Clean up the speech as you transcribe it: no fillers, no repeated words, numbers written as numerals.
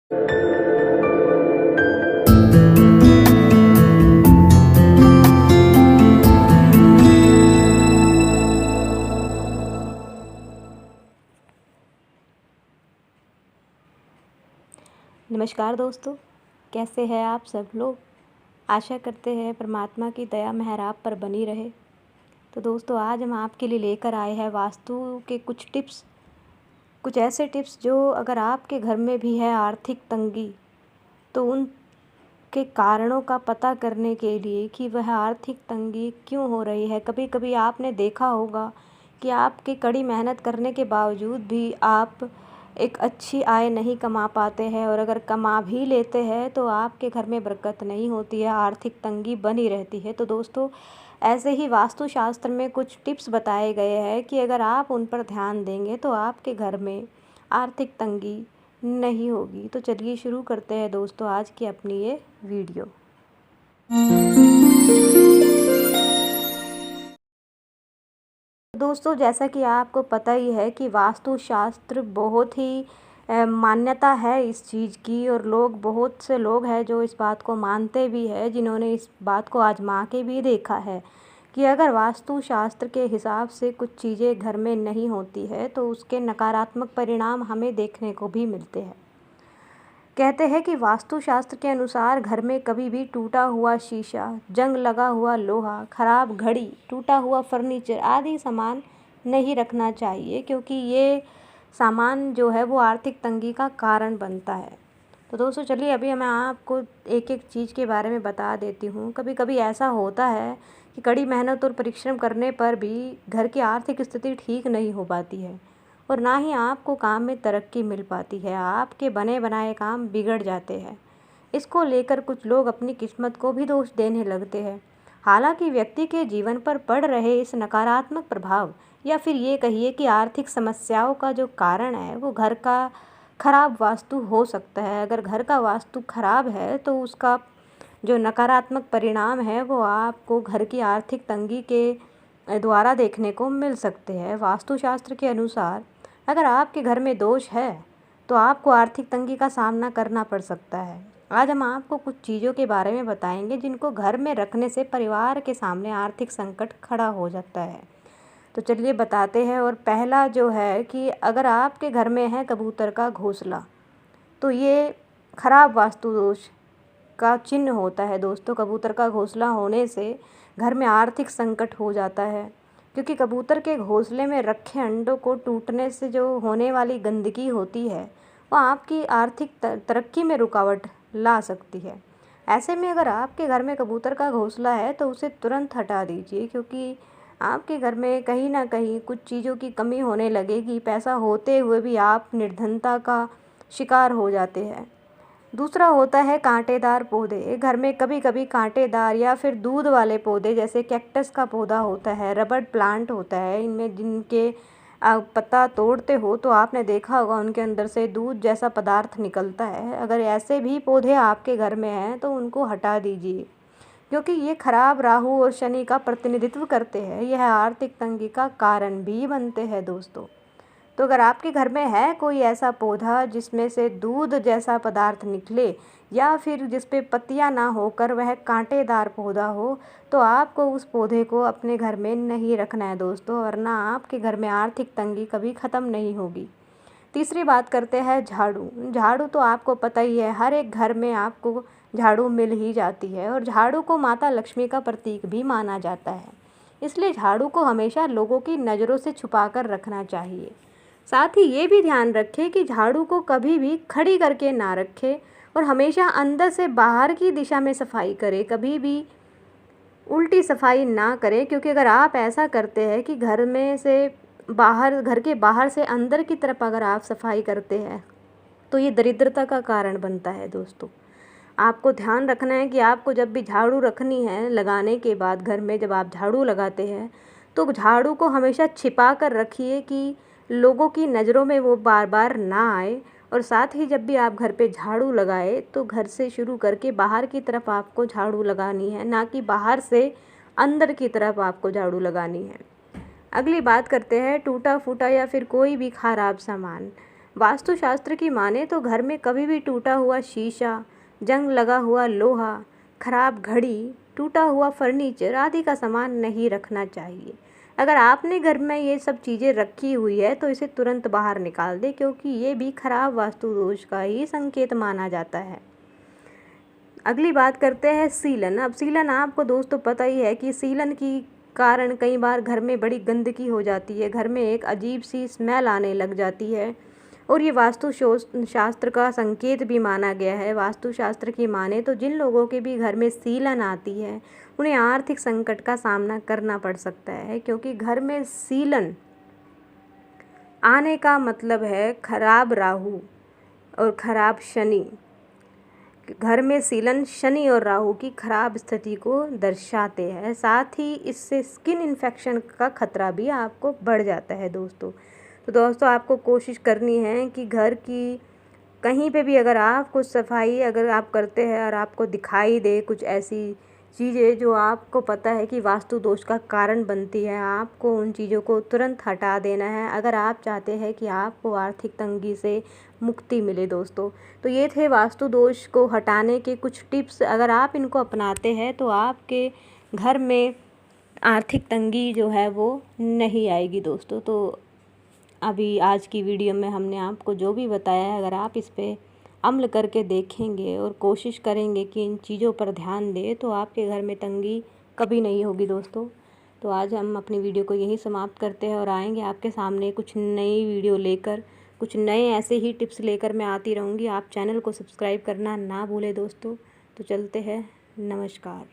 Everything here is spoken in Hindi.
नमस्कार दोस्तों, कैसे हैं आप सब लोग। आशा करते हैं परमात्मा की दया मेहर आप पर बनी रहे। तो दोस्तों, आज हम आपके लिए लेकर आए हैं वास्तु के कुछ टिप्स, कुछ ऐसे टिप्स जो अगर आपके घर में भी है आर्थिक तंगी, तो उनके कारणों का पता करने के लिए कि वह आर्थिक तंगी क्यों हो रही है। कभी कभी आपने देखा होगा कि आपकी कड़ी मेहनत करने के बावजूद भी आप एक अच्छी आय नहीं कमा पाते हैं, और अगर कमा भी लेते हैं तो आपके घर में बरकत नहीं होती है, आर्थिक तंगी बनी रहती है। तो दोस्तों, ऐसे ही वास्तुशास्त्र में कुछ टिप्स बताए गए हैं कि अगर आप उन पर ध्यान देंगे तो आपके घर में आर्थिक तंगी नहीं होगी। तो चलिए शुरू करते हैं दोस्तों आज की अपनी ये वीडियो। दोस्तों, जैसा कि आपको पता ही है कि वास्तुशास्त्र बहुत ही मान्यता है इस चीज़ की, और बहुत से लोग हैं जो इस बात को मानते भी हैं, जिन्होंने इस बात को आजमा के भी देखा है कि अगर वास्तुशास्त्र के हिसाब से कुछ चीज़ें घर में नहीं होती है तो उसके नकारात्मक परिणाम हमें देखने को भी मिलते हैं। कहते हैं कि वास्तुशास्त्र के अनुसार घर में कभी भी टूटा हुआ शीशा, जंग लगा हुआ लोहा, खराब घड़ी, टूटा हुआ फर्नीचर आदि सामान नहीं रखना चाहिए, क्योंकि ये सामान जो है वो आर्थिक तंगी का कारण बनता है। तो दोस्तों, चलिए अभी मैं आपको एक एक चीज़ के बारे में बता देती हूँ। कभी कभी ऐसा होता है कि कड़ी मेहनत और परिश्रम करने पर भी घर की आर्थिक स्थिति ठीक नहीं हो पाती है, और ना ही आपको काम में तरक्की मिल पाती है। आपके बने बनाए काम बिगड़ जाते हैं। इसको लेकर कुछ लोग अपनी किस्मत को भी दोष देने लगते हैं। हालांकि व्यक्ति के जीवन पर पड़ रहे इस नकारात्मक प्रभाव, या फिर ये कहिए कि आर्थिक समस्याओं का जो कारण है वो घर का खराब वास्तु हो सकता है। अगर घर का वास्तु खराब है तो उसका जो नकारात्मक परिणाम है वो आपको घर की आर्थिक तंगी के द्वारा देखने को मिल सकते हैं। वास्तुशास्त्र के अनुसार अगर आपके घर में दोष है तो आपको आर्थिक तंगी का सामना करना पड़ सकता है। आज हम आपको कुछ चीज़ों के बारे में बताएंगे जिनको घर में रखने से परिवार के सामने आर्थिक संकट खड़ा हो जाता है। तो चलिए बताते हैं। और पहला जो है कि अगर आपके घर में है कबूतर का घोंसला, तो ये खराब वास्तु दोष का चिन्ह होता है। दोस्तों, कबूतर का घोंसला होने से घर में आर्थिक संकट हो जाता है, क्योंकि कबूतर के घोंसले में रखे अंडों को टूटने से जो होने वाली गंदगी होती है वो आपकी आर्थिक तरक्की में रुकावट ला सकती है। ऐसे में अगर आपके घर में कबूतर का घोंसला है तो उसे तुरंत हटा दीजिए, क्योंकि आपके घर में कहीं ना कहीं कुछ चीज़ों की कमी होने लगेगी। पैसा होते हुए भी आप निर्धनता का शिकार हो जाते हैं। दूसरा होता है कांटेदार पौधे। घर में कभी कभी कांटेदार या फिर दूध वाले पौधे, जैसे कैक्टस का पौधा होता है, रबर प्लांट होता है, इनमें जिनके पत्ता तोड़ते हो तो आपने देखा होगा उनके अंदर से दूध जैसा पदार्थ निकलता है। अगर ऐसे भी पौधे आपके घर में हैं तो उनको हटा दीजिए, क्योंकि ये खराब राहु और शनि का प्रतिनिधित्व करते हैं। यह आर्थिक तंगी का कारण भी बनते हैं दोस्तों। तो अगर आपके घर में है कोई ऐसा पौधा जिसमें से दूध जैसा पदार्थ निकले, या फिर जिस पे पत्तियां ना होकर वह कांटेदार पौधा हो, तो आपको उस पौधे को अपने घर में नहीं रखना है दोस्तों, वरना आपके घर में आर्थिक तंगी कभी ख़त्म नहीं होगी। तीसरी बात करते हैं झाड़ू। झाड़ू तो आपको पता ही है, हर एक घर में आपको झाड़ू मिल ही जाती है, और झाड़ू को माता लक्ष्मी का प्रतीक भी माना जाता है। इसलिए झाड़ू को हमेशा लोगों की नज़रों से छुपा कर रखना चाहिए। साथ ही ये भी ध्यान रखें कि झाड़ू को कभी भी खड़ी करके ना रखें, और हमेशा अंदर से बाहर की दिशा में सफाई करें, कभी भी उल्टी सफाई ना करें। क्योंकि अगर आप ऐसा करते हैं कि घर में से बाहर, घर के बाहर से अंदर की तरफ अगर आप सफाई करते हैं तो ये दरिद्रता का कारण बनता है दोस्तों। आपको ध्यान रखना है कि आपको जब भी झाड़ू रखनी है, लगाने के बाद घर में जब आप झाड़ू लगाते हैं तो झाड़ू को हमेशा छिपा कर रखिए कि लोगों की नज़रों में वो बार बार ना आए। और साथ ही जब भी आप घर पे झाड़ू लगाए तो घर से शुरू करके बाहर की तरफ आपको झाड़ू लगानी है, ना कि बाहर से अंदर की तरफ आपको झाड़ू लगानी है। अगली बात करते हैं टूटा फूटा या फिर कोई भी खराब सामान। वास्तुशास्त्र की माने तो घर में कभी भी टूटा हुआ शीशा, जंग लगा हुआ लोहा, खराब घड़ी, टूटा हुआ फर्नीचर आदि का सामान नहीं रखना चाहिए। अगर आपने घर में ये सब चीज़ें रखी हुई है तो इसे तुरंत बाहर निकाल दें, क्योंकि ये भी खराब वास्तु दोष का ही संकेत माना जाता है। अगली बात करते हैं सीलन। अब सीलन आपको दोस्तों पता ही है कि सीलन की कारण कई बार घर में बड़ी गंदगी हो जाती है, घर में एक अजीब सी स्मेल आने लग जाती है और ये वास्तु शास्त्र का संकेत भी माना गया है। वास्तुशास्त्र की माने तो जिन लोगों के भी घर में सीलन आती है उन्हें आर्थिक संकट का सामना करना पड़ सकता है, क्योंकि घर में सीलन आने का मतलब है खराब राहु और खराब शनि। घर में सीलन शनि और राहु की खराब स्थिति को दर्शाते हैं। साथ ही इससे स्किन इन्फेक्शन का खतरा भी आपको बढ़ जाता है दोस्तों। तो दोस्तों आपको कोशिश करनी है कि घर की कहीं पे भी अगर आप कुछ सफाई अगर आप करते हैं और आपको दिखाई दे कुछ ऐसी चीज़ें जो आपको पता है कि वास्तु दोष का कारण बनती है, आपको उन चीज़ों को तुरंत हटा देना है अगर आप चाहते हैं कि आपको आर्थिक तंगी से मुक्ति मिले दोस्तों। तो ये थे वास्तु दोष को हटाने के कुछ टिप्स। अगर आप इनको अपनाते हैं तो आपके घर में आर्थिक तंगी जो है वो नहीं आएगी दोस्तों। तो अभी आज की वीडियो में हमने आपको जो भी बताया है, अगर आप इस पे अमल करके देखेंगे और कोशिश करेंगे कि इन चीज़ों पर ध्यान दें तो आपके घर में तंगी कभी नहीं होगी दोस्तों। तो आज हम अपनी वीडियो को यहीं समाप्त करते हैं और आएंगे आपके सामने कुछ नई वीडियो लेकर, कुछ नए ऐसे ही टिप्स लेकर मैं आती रहूँगी। आप चैनल को सब्सक्राइब करना ना भूलें दोस्तों। तो चलते हैं, नमस्कार।